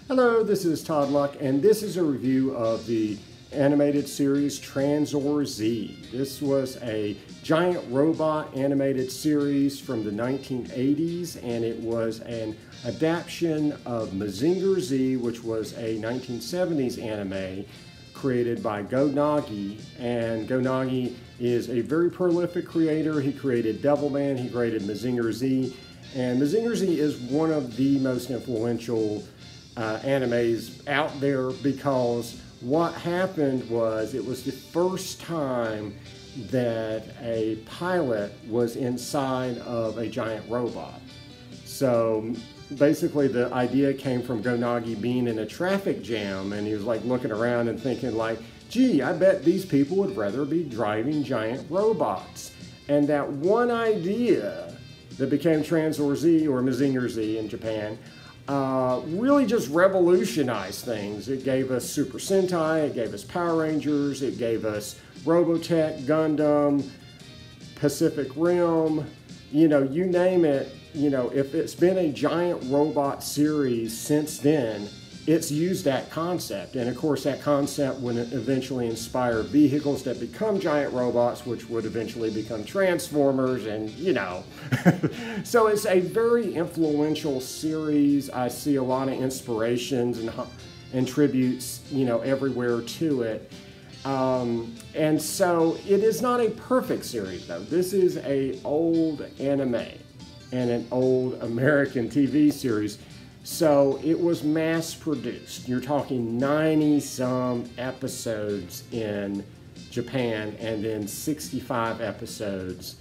Hello, this is Todd Luck, and this is a review of the animated series Tranzor Z. This was a giant robot animated series from the 1980s, and it was an adaptation of Mazinger Z, which was a 1970s anime created by Go Nagi. And Go Nagi is a very prolific creator. He created Devilman, he created Mazinger Z, and Mazinger Z is one of the most influential animes out there, because what happened was it was the first time that a pilot was inside of a giant robot. So basically the idea came from Go Nagi being in a traffic jam, and he was like looking around and thinking like, gee, I bet these people would rather be driving giant robots. And that one idea that became Tranzor Z, or Mazinger Z in Japan, really just revolutionized things. It gave us Super Sentai, it gave us Power Rangers, it gave us Robotech, Gundam, Pacific Rim, you name it. If it's been a giant robot series since then, it's used that concept. And of course that concept would eventually inspire vehicles that become giant robots, which would eventually become Transformers, and So it's a very influential series. I see a lot of inspirations and tributes, everywhere to it. And so it is not a perfect series though. This is an old anime and an old American TV series. So it was mass produced. You're talking 90-some episodes in Japan and then 65 episodes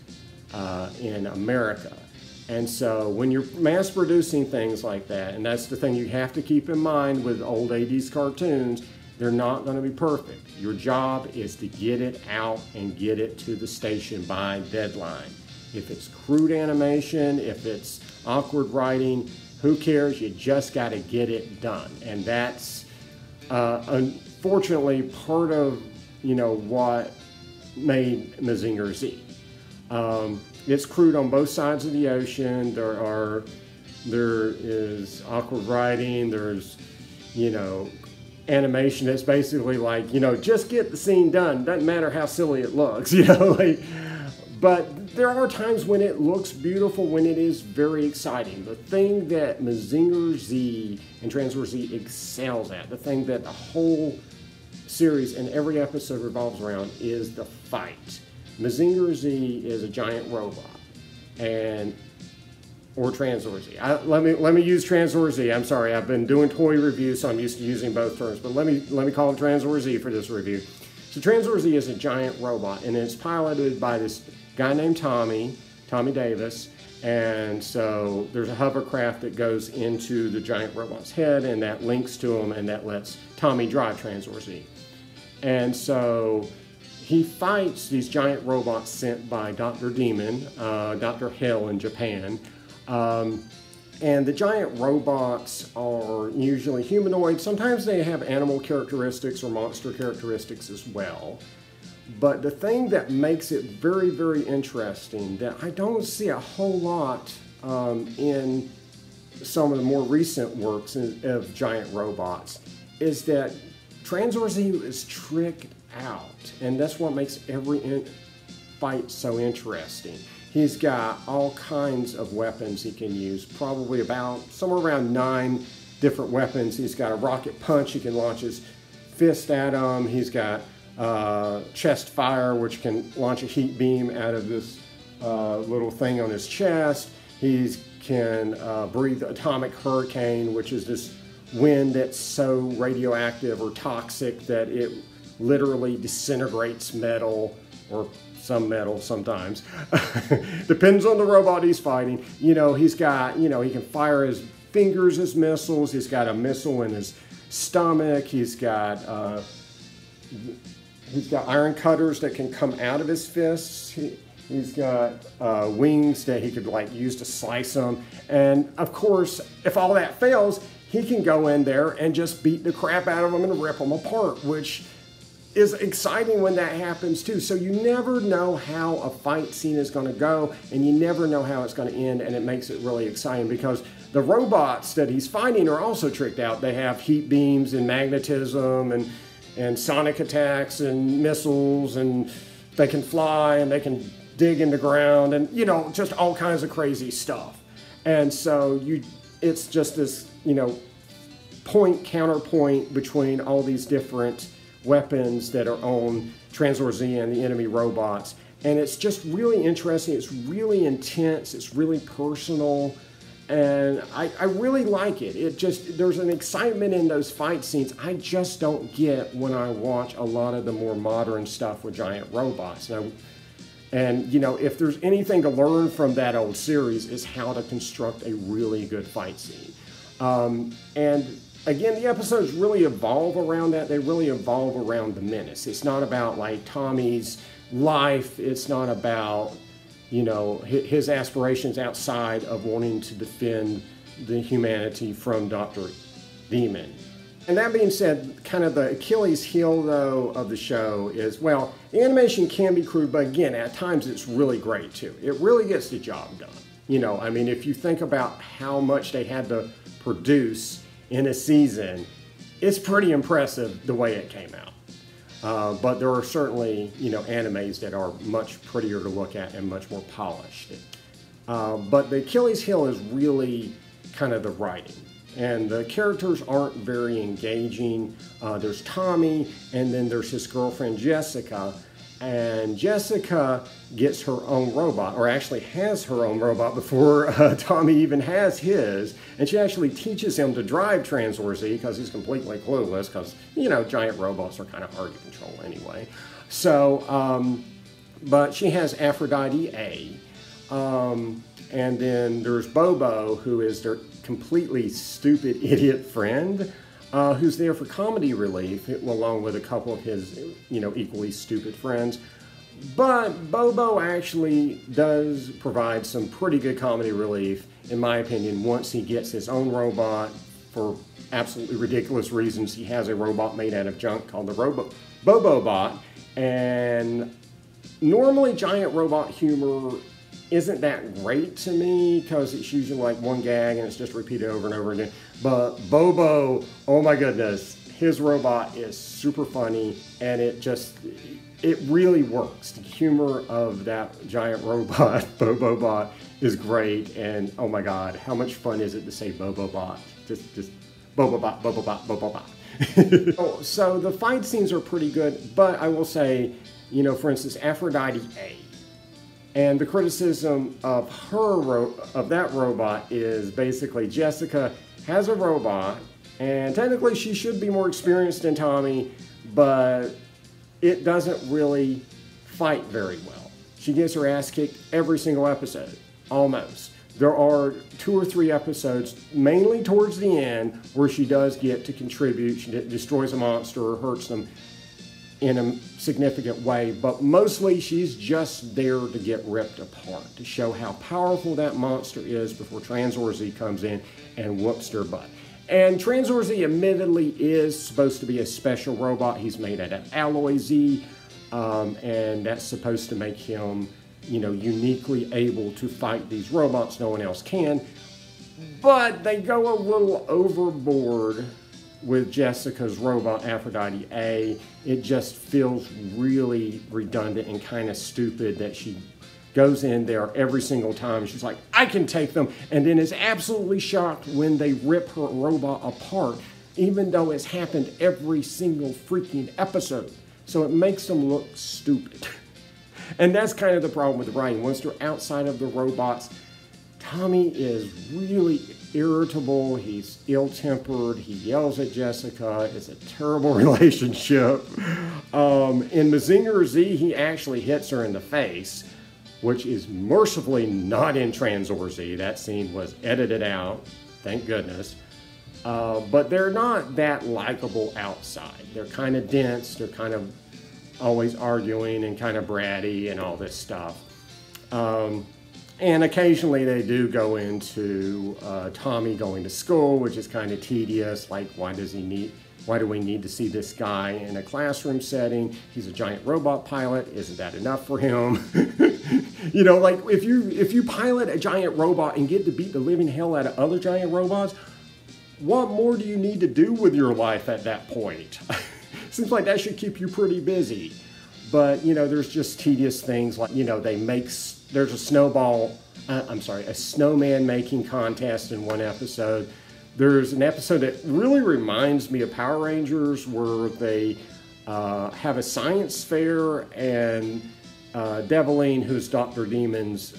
in America. And so when you're mass producing things like that, and that's the thing you have to keep in mind with old 80s cartoons, they're not going to be perfect. Your job is to get it out and get it to the station by deadline. If it's crude animation, if it's awkward writing, who cares? You just got to get it done. And that's unfortunately part of what made Mazinger Z. It's crude on both sides of the ocean. There is awkward writing. There's animation that's basically like just get the scene done. Doesn't matter how silly it looks. But there are times when it looks beautiful, when it is very exciting. The thing that Mazinger Z and Tranzor Z excels at, the thing that the whole series and every episode revolves around, is the fight. Mazinger Z is a giant robot, or Tranzor Z. Let me use Tranzor Z. I'm sorry, I've been doing toy reviews, so I'm used to using both terms. But let me call him Tranzor Z for this review. So Tranzor Z is a giant robot, and it's piloted by this guy named Tommy Davis. And so there's a hovercraft that goes into the giant robot's head, and that links to him, and that lets Tommy drive Tranzor Z. And so he fights these giant robots sent by Dr. Demon, Dr. Hell in Japan. And the giant robots are usually humanoid. Sometimes they have animal characteristics or monster characteristics as well. But the thing that makes it very, very interesting, that I don't see a whole lot in some of the more recent works of giant robots, is that Tranzor Z is tricked out. And that's what makes every fight so interesting. He's got all kinds of weapons he can use, probably about somewhere around 9 different weapons. He's got a rocket punch, he can launch his fist at him. He's got chest fire, which can launch a heat beam out of this little thing on his chest. He can breathe atomic hurricane, which is this wind that's so radioactive or toxic that it literally disintegrates metal, or some metal sometimes. Depends on the robot he's fighting. He's got, he can fire his fingers as missiles. He's got a missile in his stomach. He's got iron cutters that can come out of his fists. He's got wings that he could use to slice them. And of course, if all that fails, he can go in there and just beat the crap out of them and rip them apart, which is exciting when that happens too. So you never know how a fight scene is going to go, and you never know how it's going to end, and it makes it really exciting because the robots that he's fighting are also tricked out. They have heat beams and magnetism and sonic attacks and missiles, and they can fly and they can dig in the ground, and you know, just all kinds of crazy stuff. And so it's just this, you know, counterpoint between all these different weapons that are on Tranzor Z and the enemy robots. And it's just really interesting. It's really intense. It's really personal. And I really like it. There's an excitement in those fight scenes I just don't get when I watch a lot of the more modern stuff with giant robots. And you know, if there's anything to learn from that old series, is how to construct a really good fight scene. And again, the episodes really evolve around that. They really evolve around the menace. It's not about like Tommy's life. It's not about, you know, his aspirations outside of wanting to defend the humanity from Dr. Demon. And that being said, kind of the Achilles heel, though, of the show is, well, the animation can be crude, but again, at times it's really great, too. It really gets the job done. You know, I mean, if you think about how much they had to produce in a season, it's pretty impressive the way it came out. But there are certainly, you know, animes that are much prettier to look at and much more polished. But the Achilles heel is really kind of the writing. And the characters aren't very engaging. There's Tommy, and then there's his girlfriend Jessica. And Jessica gets her own robot, or actually has her own robot before Tommy even has his. And she actually teaches him to drive Tranzor Z because he's completely clueless, because, you know, giant robots are kind of hard to control anyway. So, but she has Aphrodite A. And then there's Bobo, who is their completely stupid idiot friend, who's there for comedy relief, along with a couple of his, you know, equally stupid friends. But Bobo actually does provide some pretty good comedy relief, in my opinion, once he gets his own robot. For absolutely ridiculous reasons, he has a robot made out of junk called the Bobo-Bot. And normally giant robot humor isn't that great to me, because it's usually like one gag and it's just repeated over and over again. But Bobo, oh my goodness, his robot is super funny, and it really works. The humor of that giant robot, Bobo-Bot, is great. And oh my God, how much fun is it to say Bobo-Bot? Just Bobo-Bot, Bobo-Bot, Bobo-Bot. So the fight scenes are pretty good, but I will say, you know, for instance, Aphrodite A. And the criticism of that robot is basically Jessica has a robot, and technically she should be more experienced than Tommy, but it doesn't really fight very well. She gets her ass kicked every single episode, almost. There are 2 or 3 episodes, mainly towards the end, where she does get to contribute. She destroys a monster or hurts them in a significant way, but mostly she's just there to get ripped apart, to show how powerful that monster is before Tranzor Z comes in and whoops their butt. And Tranzor Z admittedly is supposed to be a special robot. He's made out of alloy Z, and that's supposed to make him, you know, uniquely able to fight these robots no one else can. But they go a little overboard with Jessica's robot, Aphrodite A. It just feels really redundant and kind of stupid that she goes in there every single time. She's like, I can take them, and then is absolutely shocked when they rip her robot apart, even though it's happened every single freaking episode. So it makes them look stupid. And that's kind of the problem with the writing. Once they're outside of the robots, Tommy is really irritable, he's ill-tempered, he yells at Jessica, it's a terrible relationship. In Mazinger Z, he actually hits her in the face, which is mercifully not in Tranzor Z. That scene was edited out, thank goodness. But they're not that likable outside. They're kind of dense, they're kind of always arguing and kind of bratty and all this stuff. And occasionally they do go into Tommy going to school, which is kind of tedious. Like, why do we need to see this guy in a classroom setting? He's a giant robot pilot. Isn't that enough for him? You know, like if you pilot a giant robot and get to beat the living hell out of other giant robots, what more do you need to do with your life at that point? Seems like that should keep you pretty busy. But, you know, there's just tedious things like, you know, there's a a snowman making contest in one episode. There's an episode that really reminds me of Power Rangers where they have a science fair and Deviline, who's Dr. Demon's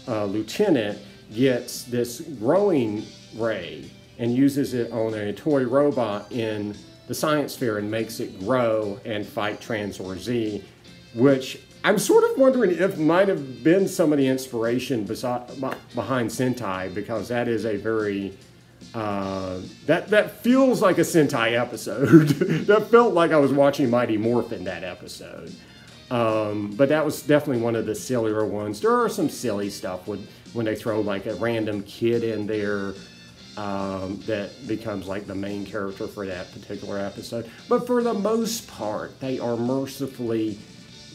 lieutenant, gets this growing ray and uses it on a toy robot in the science fair and makes it grow and fight Tranzor Z, which I'm sort of wondering if might have been some of the inspiration behind Sentai, because that is a very that feels like a Sentai episode. That felt like I was watching Mighty Morphin that episode. But that was definitely one of the sillier ones. There are some silly stuff when they throw like a random kid in there that becomes like the main character for that particular episode. But for the most part, they are mercifully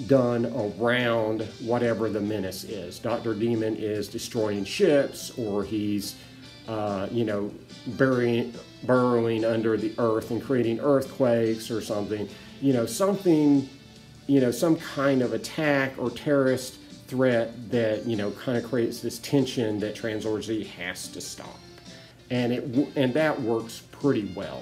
done around whatever the menace is. Dr. Demon is destroying ships, or he's you know, burrowing under the earth and creating earthquakes or something. You know, something, you know, some kind of attack or terrorist threat that, you know, kind of creates this tension that Tranzor Z has to stop. And that works pretty well.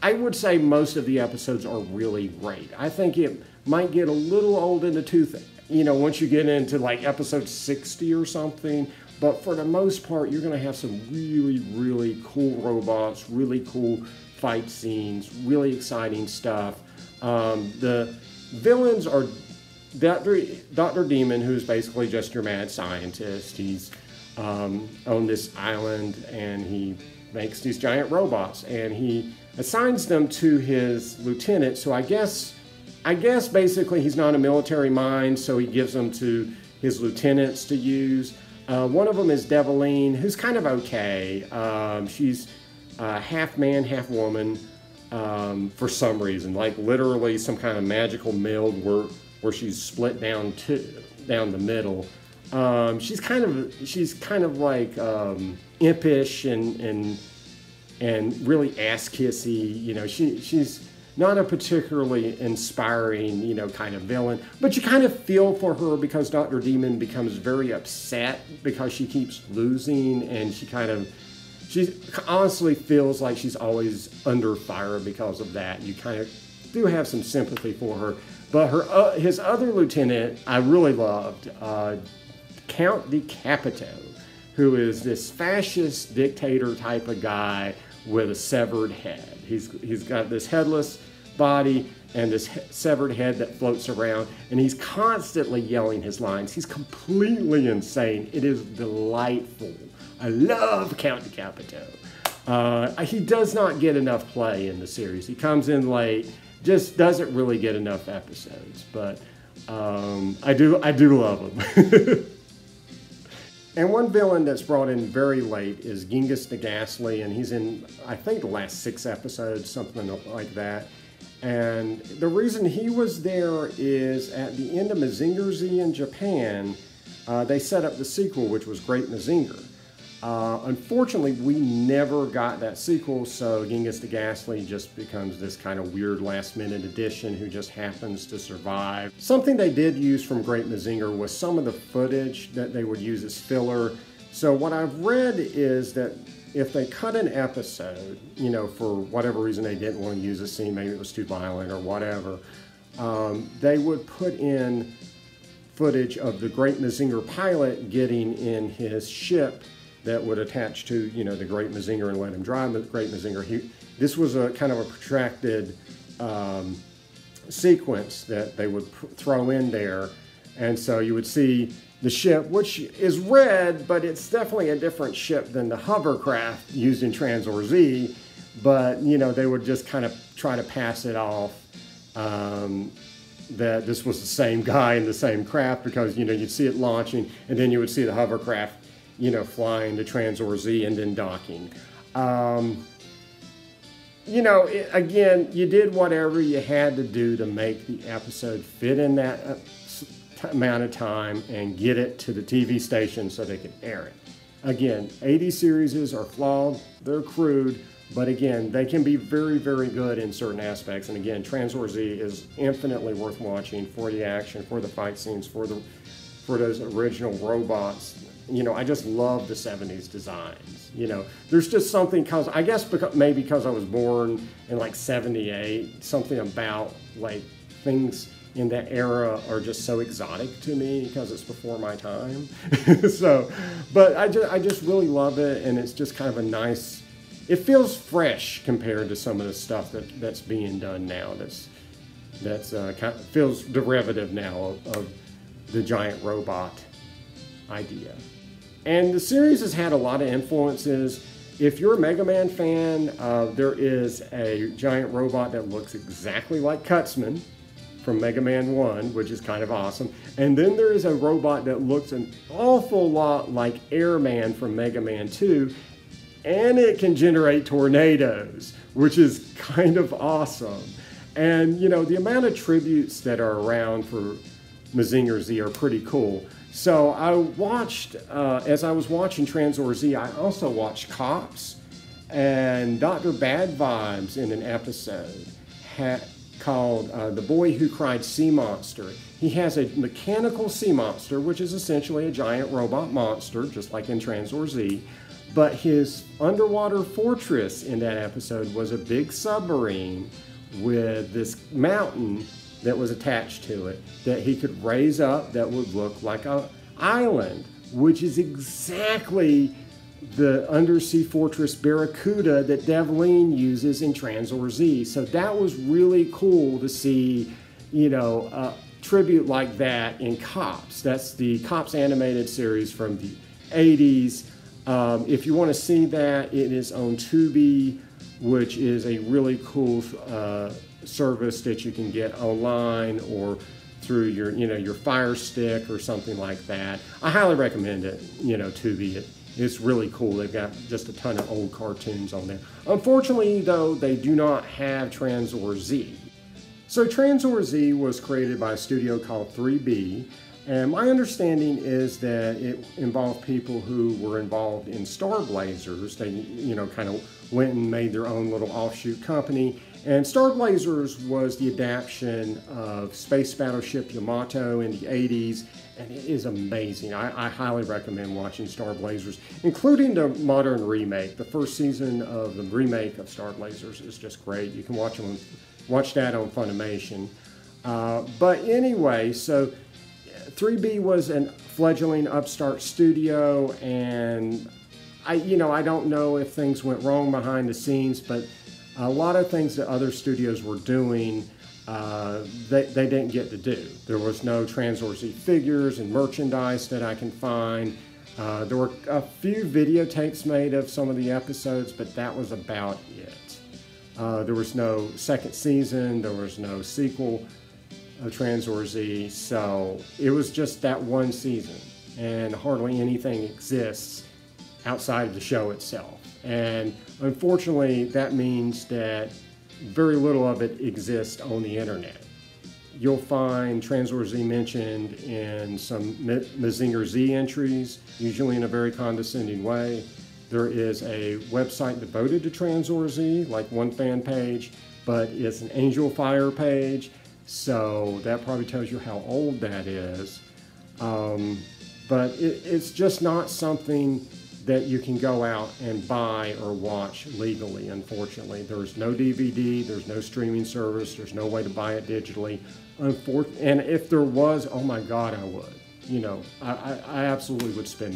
I would say most of the episodes are really great. I think it might get a little old in the tooth, you know, once you get into like episode 60 or something. But for the most part, you're going to have some really, really cool robots, really cool fight scenes, really exciting stuff. The villains are Dr. Demon, who's basically just your mad scientist. He's on this island, and he makes these giant robots, and he assigns them to his lieutenant. So I guess basically he's not a military mind, so he gives them to his lieutenants to use. One of them is Deviline, who's kind of okay. She's half man, half woman for some reason, like literally some kind of magical meld where she's split down the middle. She's kind of like impish and really ass kissy. You know, she's not a particularly inspiring, you know, kind of villain, but you kind of feel for her because Dr. Demon becomes very upset because she keeps losing, and she honestly feels like she's always under fire because of that. You kind of do have some sympathy for her. But his other lieutenant I really loved, Count Decapito, who is this fascist dictator type of guy with a severed head. He's got this headless body and this severed head that floats around, and he's constantly yelling his lines. He's completely insane. It is delightful. I love Count Decapito. He does not get enough play in the series. He comes in late, just doesn't really get enough episodes, but I do love him. And one villain that's brought in very late is Genghis the Ghastly, and he's in, I think, the last 6 episodes, something like that. And the reason he was there is at the end of Mazinger Z in Japan, they set up the sequel, which was Great Mazinger. Unfortunately, we never got that sequel, so Genghis the Ghastly just becomes this kind of weird last-minute addition who just happens to survive. Something they did use from Great Mazinger was some of the footage that they would use as filler. So what I've read is that if they cut an episode, you know, for whatever reason they didn't want to use a scene, maybe it was too violent or whatever, they would put in footage of the Great Mazinger pilot getting in his ship that would attach to, you know, the Great Mazinger and let him drive the Great Mazinger. This was a kind of a protracted sequence that they would throw in there. And so you would see the ship, which is red, but it's definitely a different ship than the hovercraft used in Tranzor Z. But, you know, they would just kind of try to pass it off that this was the same guy in the same craft, because, you know, you'd see it launching, and then you would see the hovercraft, you know, flying to Tranzor Z and then docking. You know, again, you did whatever you had to do to make the episode fit in that amount of time and get it to the TV station so they can air it. Again, 80 series are flawed, they're crude, but again, they can be very, very good in certain aspects. And again, Tranzor Z is infinitely worth watching for the action, for the fight scenes, for those original robots. You know, I just love the 70s designs. You know, there's just something, I guess maybe because I was born in like 78, something about like things in that era are just so exotic to me because it's before my time. So, but I just really love it, and it's just kind of a nice, it feels fresh compared to some of the stuff that's being done now. That's kind of feels derivative now of the giant robot idea. And the series has had a lot of influences. If you're a Mega Man fan, there is a giant robot that looks exactly like Kutzman from Mega Man 1, which is kind of awesome. And then there is a robot that looks an awful lot like Airman from Mega Man 2, and it can generate tornadoes, which is kind of awesome. And you know, the amount of tributes that are around for Mazinger Z are pretty cool. So I watched, as I was watching Tranzor Z, I also watched Cops and Dr. Bad Vibes in an episode called The Boy Who Cried Sea Monster. He has a mechanical sea monster, which is essentially a giant robot monster, just like in Tranzor Z. But his underwater fortress in that episode was a big submarine with this mountain that was attached to it that he could raise up that would look like an island, which is exactly the undersea fortress Barracuda that Devlin uses in Tranzor Z. So that was really cool to see, you know, a tribute like that in Cops. That's the Cops animated series from the 80s. If you want to see that, it is on Tubi, which is a really cool service that you can get online or through your, you know, your Fire Stick or something like that. I highly recommend it. You know, Tubi. It's really cool. They've got just a ton of old cartoons on there. Unfortunately, though, they do not have Tranzor Z. So Tranzor Z was created by a studio called 3B, and my understanding is that it involved people who were involved in Star Blazers. They, you know, kind of went and made their own little offshoot company. And Star Blazers was the adaptation of Space Battleship Yamato in the 80s, and it is amazing. I highly recommend watching Star Blazers, including the modern remake. The first season of the remake of Star Blazers is just great. You can watch that on Funimation. But anyway, so 3B was a fledgling upstart studio, and I don't know if things went wrong behind the scenes, but a lot of things that other studios were doing, they didn't get to do. There was no Tranzor Z figures and merchandise that I can find. There were a few videotapes made of some of the episodes, but that was about it. There was no second season, there was no sequel of Tranzor Z, so it was just that one season, and hardly anything exists outside of the show itself. And unfortunately, that means that very little of it exists on the internet. You'll find Tranzor Z mentioned in some Mazinger Z entries, usually in a very condescending way. There is a website devoted to Tranzor Z, like one fan page, but it's an Angel Fire page, so that probably tells you how old that is. But it's just not something that you can go out and buy or watch legally, unfortunately. There's no DVD, there's no streaming service, there's no way to buy it digitally. And if there was, oh my God, I would. You know, I absolutely would spend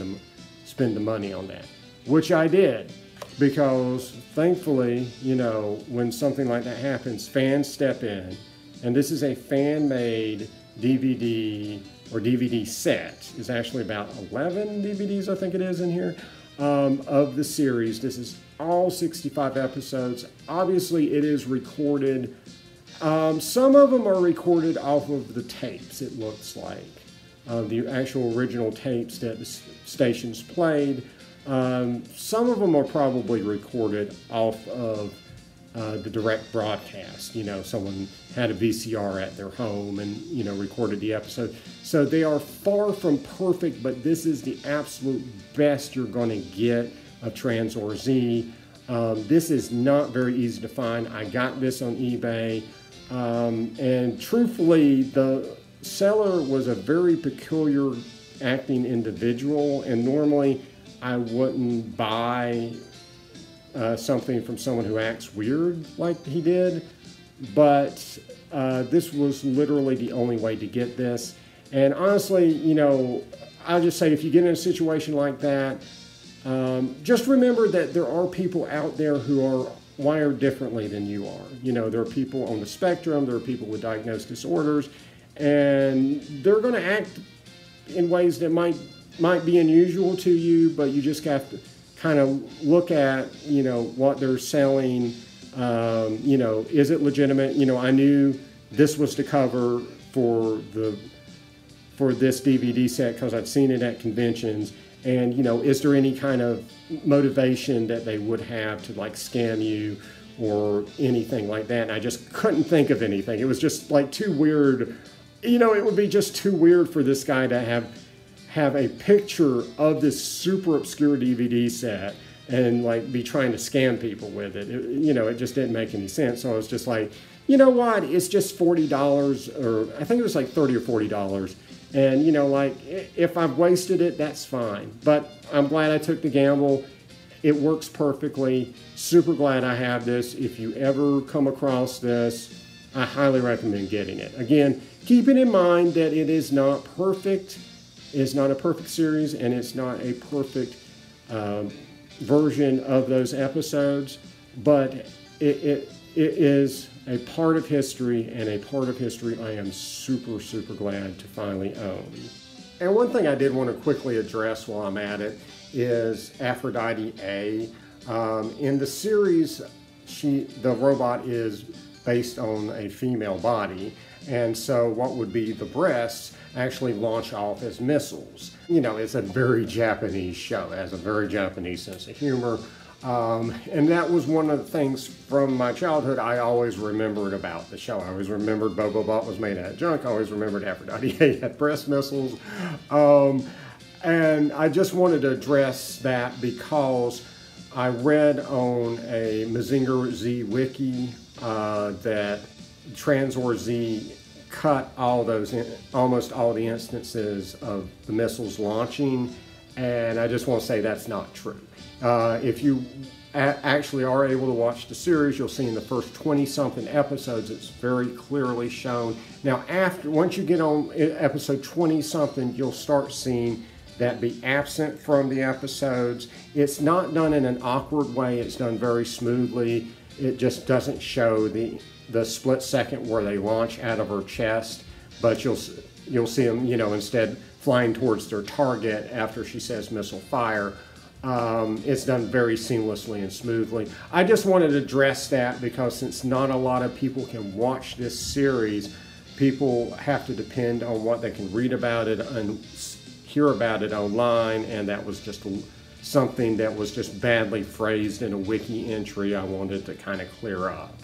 the money on that, which I did, because thankfully, you know, when something like that happens, fans step in, and this is a fan-made DVD or DVD set. It's actually about 11 DVDs, I think it is, in here, of the series. This is all 65 episodes. Obviously, it is recorded. Some of them are recorded off of the tapes, it looks like. The actual original tapes that the stations played. Some of them are probably recorded off of the direct broadcast. You know, someone had a VCR at their home and, you know, recorded the episode. So they are far from perfect, but this is the absolute best you're going to get of Tranzor Z. This is not very easy to find. I got this on eBay, and truthfully, the seller was a very peculiar acting individual, and normally I wouldn't buy something from someone who acts weird like he did, but this was literally the only way to get this. And honestly, you know, I'll just say if you get in a situation like that, just remember that there are people out there who are wired differently than you are. You know, there are people on the spectrum, there are people with diagnosed disorders, and they're going to act in ways that might be unusual to you, but you just have to kind of look at, you know, what they're selling. You know, is it legitimate? You know, I knew this was the cover for this DVD set because I'd seen it at conventions. And, you know, is there any kind of motivation that they would have to like scam you or anything like that? And I just couldn't think of anything. It was just like too weird. You know, it would be just too weird for this guy to have a picture of this super obscure DVD set and like be trying to scam people with it. You know, it just didn't make any sense. So I was just like, you know what? It's just $40, or I think it was like $30 or $40. And, you know, like, if I've wasted it, that's fine. But I'm glad I took the gamble. It works perfectly. Super glad I have this. If you ever come across this, I highly recommend getting it. Again, keeping in mind that it is not perfect. It's not a perfect series, and it's not a perfect version of those episodes. But it is a part of history, and a part of history I am super, super glad to finally own. And one thing I did want to quickly address while I'm at it is Aphrodite A. In the series, the robot is based on a female body, and so what would be the breasts actually launch off as missiles. You know, it's a very Japanese show. It has a very Japanese sense of humor. And that was one of the things from my childhood I always remembered about the show. I always remembered Bobobot was made out of junk. I always remembered Aphrodite had breast missiles. And I just wanted to address that because I read on a Mazinger Z wiki that Tranzor Z cut almost all the instances of the missiles launching, and I just want to say that's not true. If you actually are able to watch the series, you'll see in the first 20-something episodes, it's very clearly shown. Now, once you get on episode 20-something, you'll start seeing that be absent from the episodes. It's not done in an awkward way. It's done very smoothly. It just doesn't show the split second where they launch out of her chest, but you'll see them, you know, instead flying towards their target after she says missile fire. It's done very seamlessly and smoothly. I just wanted to address that because since not a lot of people can watch this series, people have to depend on what they can read about it and hear about it online, and that was just something that was just badly phrased in a wiki entry I wanted to kind of clear up.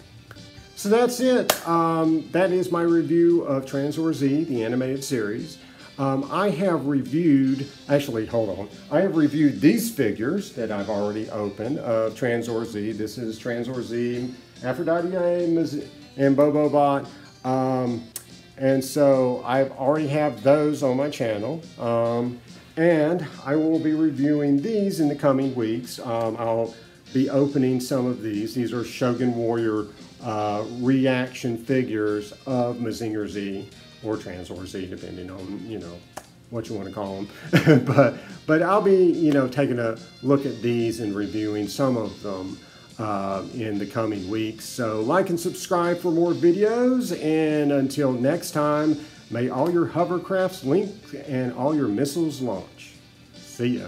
So that's it. That is my review of Tranzor Z, the animated series. I have reviewed, actually, hold on. I have reviewed these figures that I've already opened of Tranzor Z. This is Tranzor Z, Aphrodite A, and Bobobot. And so I already have those on my channel. And I will be reviewing these in the coming weeks. I'll be opening some of these. These are Shogun Warrior reaction figures of Mazinger Z, or Tranzor Z, depending on, you know, what you want to call them. but I'll be, you know, taking a look at these and reviewing some of them in the coming weeks. So like and subscribe for more videos, and until next time, may all your hovercrafts link and all your missiles launch. See ya.